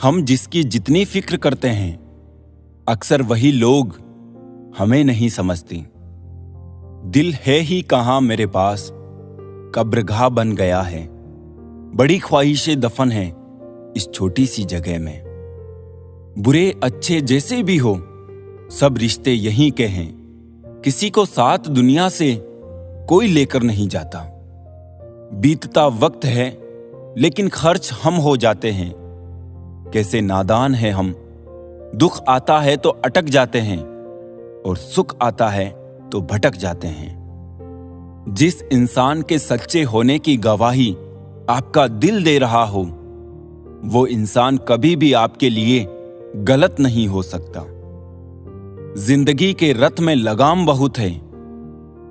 हम जिसकी जितनी फिक्र करते हैं, अक्सर वही लोग हमें नहीं समझती। दिल है ही कहाँ मेरे पास, कब्रगाह बन गया है। बड़ी ख्वाहिशें दफन है इस छोटी सी जगह में। बुरे अच्छे जैसे भी हो, सब रिश्ते यहीं के हैं। किसी को साथ दुनिया से कोई लेकर नहीं जाता। बीतता वक्त है लेकिन खर्च हम हो जाते हैं। कैसे नादान है हम, दुख आता है तो अटक जाते हैं और सुख आता है तो भटक जाते हैं। जिस इंसान के सच्चे होने की गवाही आपका दिल दे रहा हो, वो इंसान कभी भी आपके लिए गलत नहीं हो सकता। जिंदगी के रथ में लगाम बहुत है,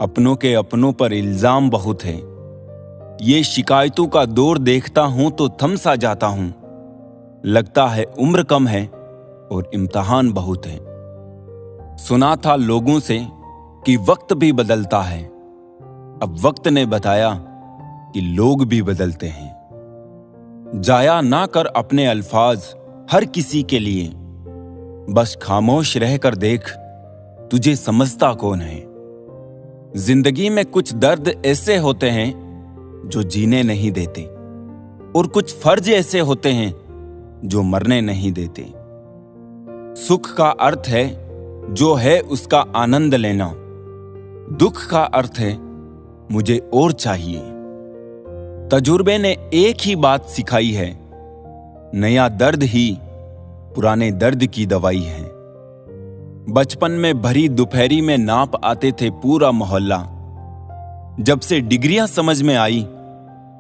अपनों के अपनों पर इल्जाम बहुत है। ये शिकायतों का दौर देखता हूं तो थम सा जाता हूं। लगता है उम्र कम है और इम्तिहान बहुत है। सुना था लोगों से कि वक्त भी बदलता है। अब वक्त ने बताया कि लोग भी बदलते हैं। जाया ना कर अपने अल्फाज हर किसी के लिए। बस खामोश रहकर देख, तुझे समझता कौन है। जिंदगी में कुछ दर्द ऐसे होते हैं जो जीने नहीं देते, और कुछ फर्ज ऐसे होते हैं जो मरने नहीं देते। सुख का अर्थ है जो है उसका आनंद लेना। दुख का अर्थ है मुझे और चाहिए। तजुर्बे ने एक ही बात सिखाई है, नया दर्द ही पुराने दर्द की दवाई है। बचपन में भरी दोपहरी में नाप आते थे पूरा मोहल्ला। जब से डिग्रियां समझ में आई,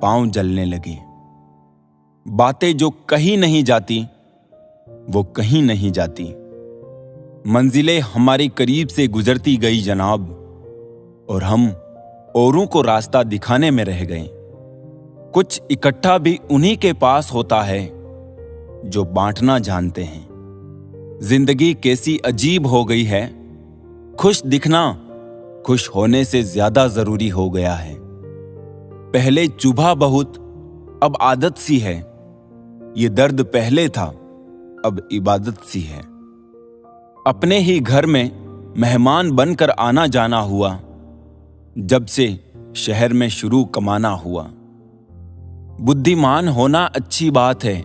पांव जलने लगे। बातें जो कहीं नहीं जाती वो कहीं नहीं जाती। मंजिलें हमारे करीब से गुजरती गई जनाब, और हम औरों को रास्ता दिखाने में रह गए। कुछ इकट्ठा भी उन्हीं के पास होता है जो बांटना जानते हैं। जिंदगी कैसी अजीब हो गई है, खुश दिखना खुश होने से ज्यादा जरूरी हो गया है। पहले चुभा बहुत, अब आदत सी है। ये दर्द पहले था, अब इबादत सी है। अपने ही घर में मेहमान बनकर आना जाना हुआ, जब से शहर में शुरू कमाना हुआ। बुद्धिमान होना अच्छी बात है,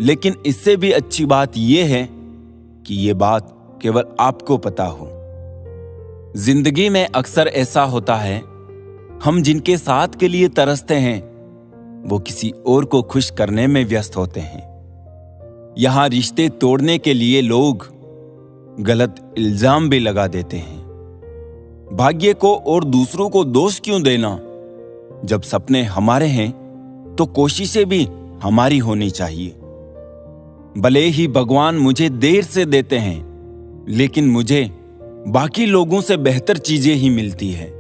लेकिन इससे भी अच्छी बात यह है कि ये बात केवल आपको पता हो। जिंदगी में अक्सर ऐसा होता है, हम जिनके साथ के लिए तरसते हैं वो किसी और को खुश करने में व्यस्त होते हैं। यहां रिश्ते तोड़ने के लिए लोग गलत इल्जाम भी लगा देते हैं। भाग्य को और दूसरों को दोष क्यों देना? जब सपने हमारे हैं तो कोशिशें भी हमारी होनी चाहिए। भले ही भगवान मुझे देर से देते हैं, लेकिन मुझे बाकी लोगों से बेहतर चीजें ही मिलती है।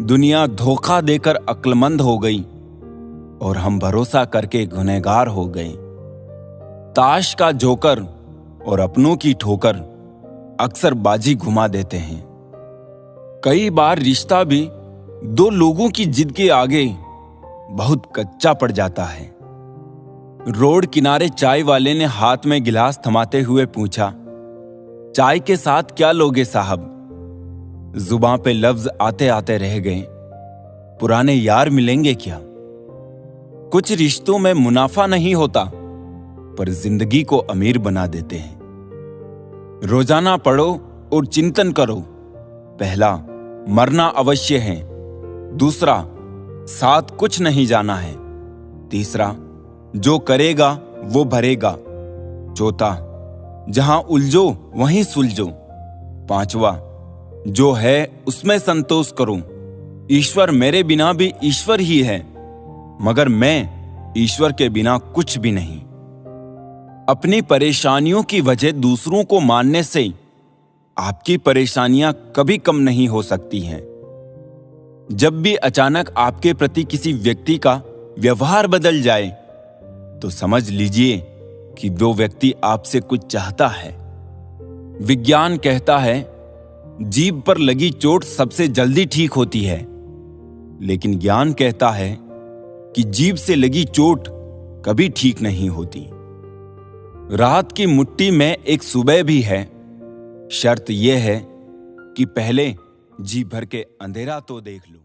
दुनिया धोखा देकर अक्लमंद हो गई और हम भरोसा करके गुनहगार हो गए। ताश का जोकर और अपनों की ठोकर अक्सर बाजी घुमा देते हैं। कई बार रिश्ता भी दो लोगों की जिद के आगे बहुत कच्चा पड़ जाता है। रोड किनारे चाय वाले ने हाथ में गिलास थमाते हुए पूछा, चाय के साथ क्या लोगे साहब? जुबान पे लफ्ज आते आते रह गए, पुराने यार मिलेंगे क्या? कुछ रिश्तों में मुनाफा नहीं होता, पर जिंदगी को अमीर बना देते हैं। रोजाना पढ़ो और चिंतन करो। पहला, मरना अवश्य है। दूसरा, साथ कुछ नहीं जाना है। तीसरा, जो करेगा वो भरेगा। चौथा, जहां उलझो वहीं सुलझो। पांचवा, जो है उसमें संतोष करो। ईश्वर मेरे बिना भी ईश्वर ही है, मगर मैं ईश्वर के बिना कुछ भी नहीं। अपनी परेशानियों की वजह दूसरों को मानने से आपकी परेशानियां कभी कम नहीं हो सकती हैं। जब भी अचानक आपके प्रति किसी व्यक्ति का व्यवहार बदल जाए, तो समझ लीजिए कि वो व्यक्ति आपसे कुछ चाहता है। विज्ञान कहता है, जीभ पर लगी चोट सबसे जल्दी ठीक होती है, लेकिन ज्ञान कहता है कि जीभ से लगी चोट कभी ठीक नहीं होती। रात की मुट्ठी में एक सुबह भी है, शर्त यह है कि पहले जी भर के अंधेरा तो देख लूं।